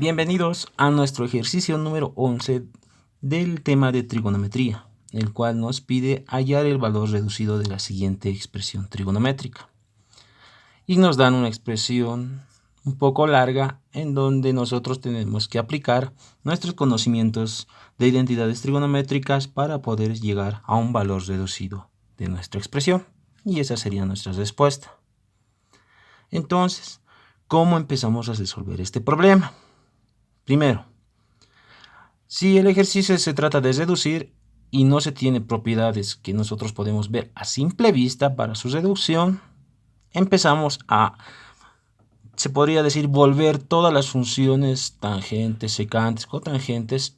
Bienvenidos a nuestro ejercicio número 11 del tema de trigonometría, el cual nos pide hallar el valor reducido de la siguiente expresión trigonométrica. Y nos dan una expresión un poco larga en donde nosotros tenemos que aplicar nuestros conocimientos de identidades trigonométricas para poder llegar a un valor reducido de nuestra expresión. Y esa sería nuestra respuesta. Entonces, ¿cómo empezamos a resolver este problema? Primero, si el ejercicio se trata de reducir y no se tiene propiedades que nosotros podemos ver a simple vista para su reducción, empezamos a, se podría decir, volver todas las funciones tangentes, secantes, cotangentes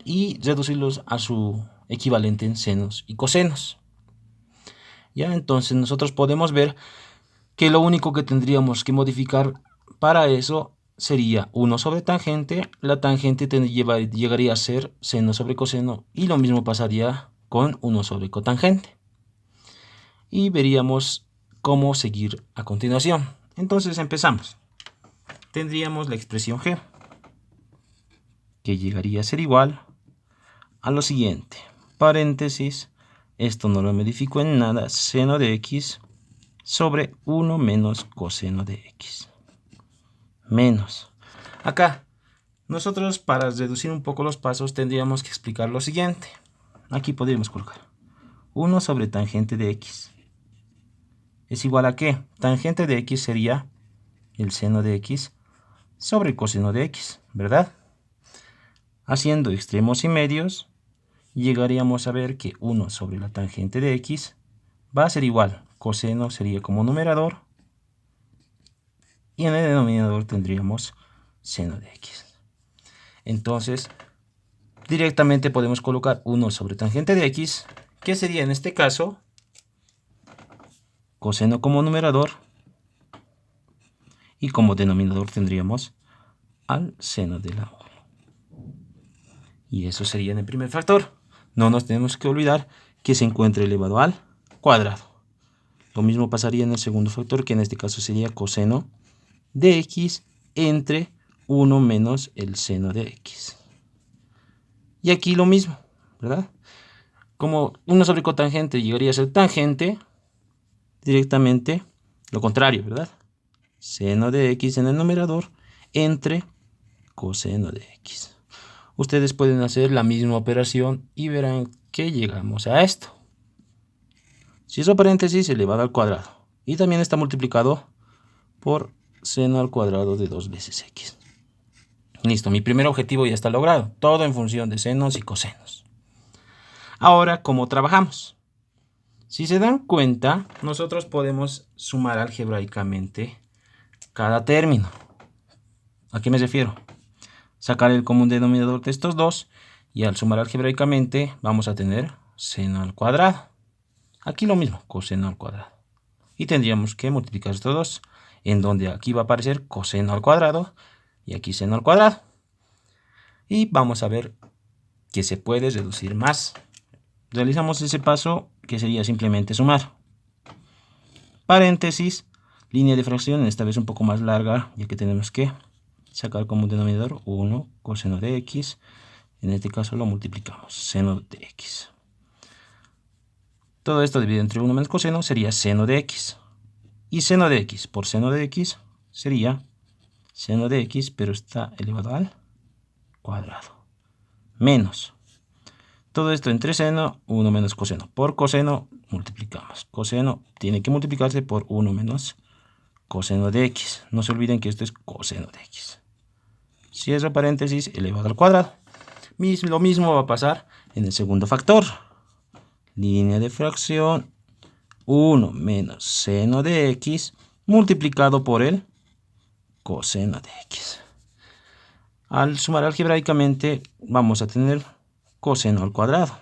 y reducirlos a su equivalente en senos y cosenos. Ya, entonces nosotros podemos ver que lo único que tendríamos que modificar para eso sería 1 sobre tangente, la tangente llegaría a ser seno sobre coseno y lo mismo pasaría con 1 sobre cotangente. Y veríamos cómo seguir a continuación. Entonces empezamos. Tendríamos la expresión g, que llegaría a ser igual a lo siguiente. Paréntesis, esto no lo modifico en nada, seno de x sobre 1 menos coseno de x. Menos. Acá, nosotros para reducir un poco los pasos tendríamos que explicar lo siguiente. Aquí podríamos colocar 1 sobre tangente de x. ¿Es igual a qué? Tangente de x sería el seno de x sobre el coseno de x, ¿verdad? Haciendo extremos y medios, llegaríamos a ver que 1 sobre la tangente de x va a ser igual. Coseno sería como numerador. Y en el denominador tendríamos seno de x. Entonces, directamente podemos colocar 1 sobre tangente de x, que sería en este caso coseno como numerador. Y como denominador tendríamos al seno del ángulo. Y eso sería en el primer factor. No nos tenemos que olvidar que se encuentra elevado al cuadrado. Lo mismo pasaría en el segundo factor, que en este caso sería coseno de x entre 1 menos el seno de x. Y aquí lo mismo, ¿verdad? Como 1 sobre cotangente llegaría a ser tangente, directamente lo contrario, ¿verdad? Seno de x en el numerador entre coseno de x. Ustedes pueden hacer la misma operación y verán que llegamos a esto. Cierro paréntesis elevado al cuadrado. Y también está multiplicado por seno al cuadrado de 2 veces x. Listo, mi primer objetivo ya está logrado. Todo en función de senos y cosenos. Ahora, ¿cómo trabajamos? Si se dan cuenta, nosotros podemos sumar algebraicamente cada término. ¿A qué me refiero? Sacar el común denominador de estos dos y al sumar algebraicamente vamos a tener seno al cuadrado. Aquí lo mismo, coseno al cuadrado. Y tendríamos que multiplicar estos dos, en donde aquí va a aparecer coseno al cuadrado y aquí seno al cuadrado. Y vamos a ver que se puede reducir más. Realizamos ese paso que sería simplemente sumar. Paréntesis, línea de fracción, esta vez un poco más larga, ya que tenemos que sacar como denominador 1 coseno de x. En este caso lo multiplicamos, seno de x. Todo esto dividido entre 1 menos coseno sería seno de x. Y seno de x por seno de x sería seno de x, pero está elevado al cuadrado. Menos. Todo esto entre seno, 1 menos coseno. Por coseno multiplicamos. Coseno tiene que multiplicarse por 1 menos coseno de x. No se olviden que esto es coseno de x. Cierro paréntesis elevado al cuadrado. Lo mismo va a pasar en el segundo factor. Línea de fracción 1 menos seno de x multiplicado por el coseno de x. Al sumar algebraicamente vamos a tener coseno al cuadrado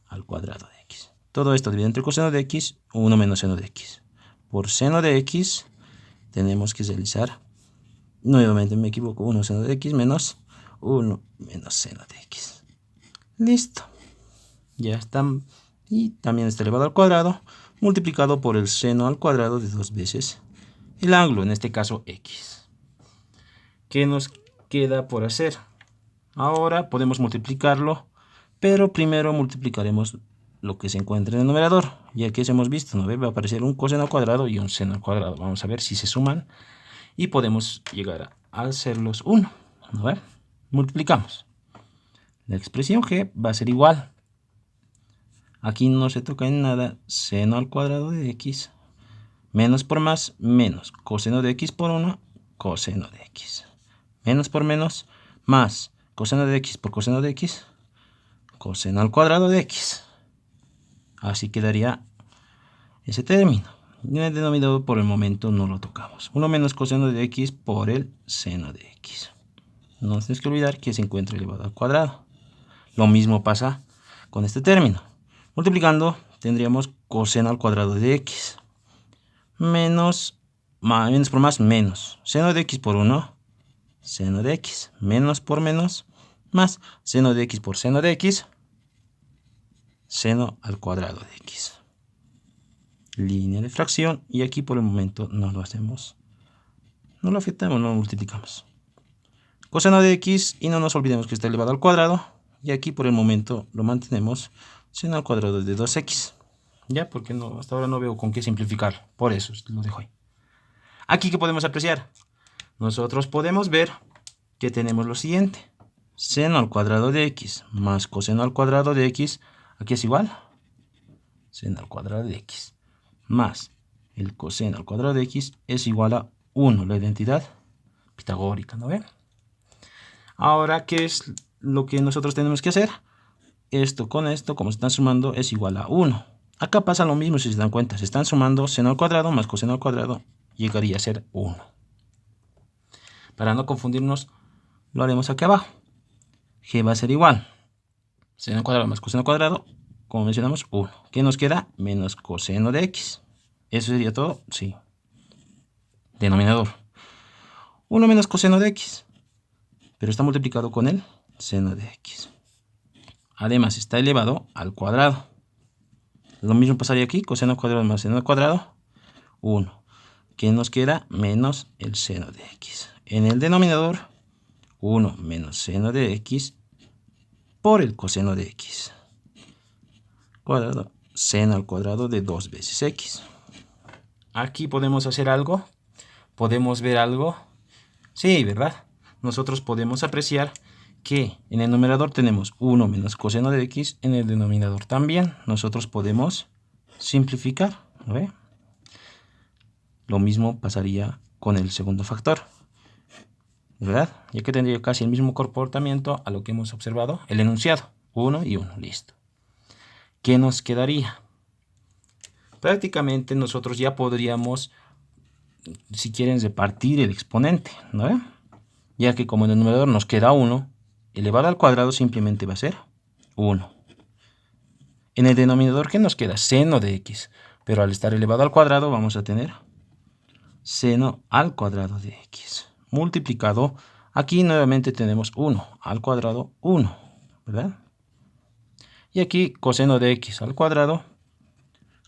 de x. Todo esto dividido entre coseno de x, 1 menos seno de x. Por seno de x tenemos que realizar, nuevamente me equivoco, 1 seno de x menos 1 menos seno de x. Listo. Ya está. Y también está elevado al cuadrado multiplicado por el seno al cuadrado de 2 veces el ángulo, en este caso x. ¿Qué nos queda por hacer. Ahora podemos multiplicarlo, pero primero multiplicaremos lo que se encuentra en el numerador. Ya que hemos visto, ¿no ve? Va a aparecer un coseno al cuadrado y un seno al cuadrado. Vamos a ver si se suman y podemos llegar a hacerlos 1. ¿No ve? Multiplicamos. La expresión g va a ser igual. Aquí no se toca en nada. Seno al cuadrado de x. Menos por más, menos. Coseno de x por 1, coseno de x. Menos por menos, más. Coseno de x por coseno de x, coseno al cuadrado de x. Así quedaría ese término. Y en el denominador por el momento no lo tocamos. 1 menos coseno de x por el seno de x. No tienes que olvidar que se encuentra elevado al cuadrado. Lo mismo pasa con este término. Multiplicando tendríamos coseno al cuadrado de x. Menos por más, menos. Seno de x por 1, seno de x. Menos por menos, más. Seno de x por seno de x, seno al cuadrado de x. Línea de fracción, y aquí por el momento no lo hacemos. No lo afectamos, no lo multiplicamos. Coseno de x, y no nos olvidemos que está elevado al cuadrado. Y aquí por el momento lo mantenemos. Seno al cuadrado de 2x. Ya, porque no, hasta ahora no veo con qué simplificarlo. Por eso lo dejo ahí. Aquí, ¿qué podemos apreciar? Nosotros podemos ver que tenemos lo siguiente. Seno al cuadrado de x más coseno al cuadrado de x. Aquí es igual. Seno al cuadrado de x más el coseno al cuadrado de x es igual a 1. La identidad pitagórica, ¿no ven? Ahora, ¿qué es lo que nosotros tenemos que hacer? Esto con esto, como se están sumando, es igual a 1. Acá pasa lo mismo si se dan cuenta. Se están sumando seno al cuadrado más coseno al cuadrado. Llegaría a ser 1. Para no confundirnos, lo haremos aquí abajo. G va a ser igual. Seno al cuadrado más coseno al cuadrado, como mencionamos, 1. ¿Qué nos queda? Menos coseno de x. ¿Eso sería todo? Sí. Denominador. 1 menos coseno de x. Pero está multiplicado con el seno de x. Además, está elevado al cuadrado. Lo mismo pasaría aquí. Coseno al cuadrado más seno al cuadrado, 1. ¿Qué nos queda? Menos el seno de x. En el denominador, 1 menos seno de x por el coseno de x. Cuadrado, seno al cuadrado de 2 veces x. Aquí podemos hacer algo. ¿Podemos ver algo? Sí, ¿verdad? Nosotros podemos apreciar que en el numerador tenemos 1 menos coseno de x. En el denominador también. Nosotros podemos simplificar. ¿No ve? Lo mismo pasaría con el segundo factor, ¿verdad? Ya que tendría casi el mismo comportamiento a lo que hemos observado, el enunciado. 1 y 1, listo. ¿Qué nos quedaría? Prácticamente nosotros ya podríamos, si quieren, repartir el exponente, ¿no? Ya que como en el numerador nos queda 1, elevado al cuadrado simplemente va a ser 1. En el denominador, ¿qué nos queda? Seno de x. Pero al estar elevado al cuadrado vamos a tener seno al cuadrado de x. Multiplicado, aquí nuevamente tenemos 1 al cuadrado, 1, ¿verdad? Y aquí coseno de x al cuadrado,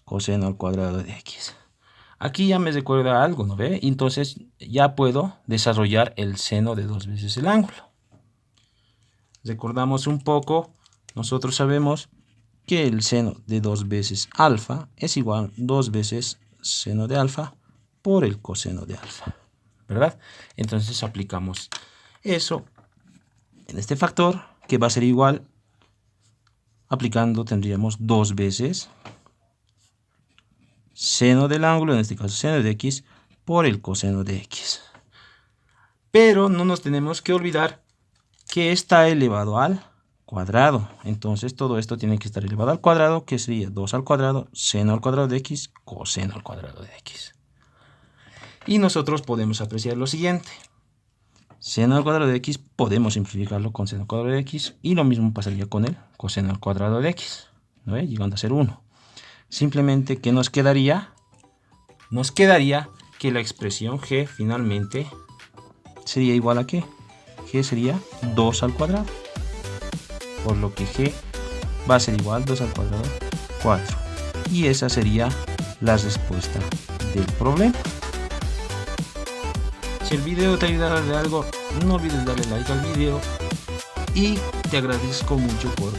coseno al cuadrado de x. Aquí ya me recuerda algo, ¿no ve? Entonces ya puedo desarrollar el seno de 2 veces el ángulo. Recordamos un poco, nosotros sabemos que el seno de 2 veces alfa es igual a 2 veces seno de alfa por el coseno de alfa, ¿verdad? Entonces aplicamos eso en este factor, que va a ser igual, aplicando tendríamos 2 veces seno del ángulo, en este caso seno de x, por el coseno de x. Pero no nos tenemos que olvidar que está elevado al cuadrado. Entonces todo esto tiene que estar elevado al cuadrado, que sería 2 al cuadrado, seno al cuadrado de x, coseno al cuadrado de x. Y nosotros podemos apreciar lo siguiente. Seno al cuadrado de x podemos simplificarlo con seno al cuadrado de x, y lo mismo pasaría con el coseno al cuadrado de x, ¿no? Llegando a ser 1. Simplemente, ¿qué nos quedaría? Nos quedaría que la expresión g finalmente sería igual a ¿qué? G sería 2 al cuadrado. Por lo que g va a ser igual a 2 al cuadrado, 4. Y esa sería la respuesta del problema. Si el video te ayudara de algo, no olvides darle like al video y te agradezco mucho por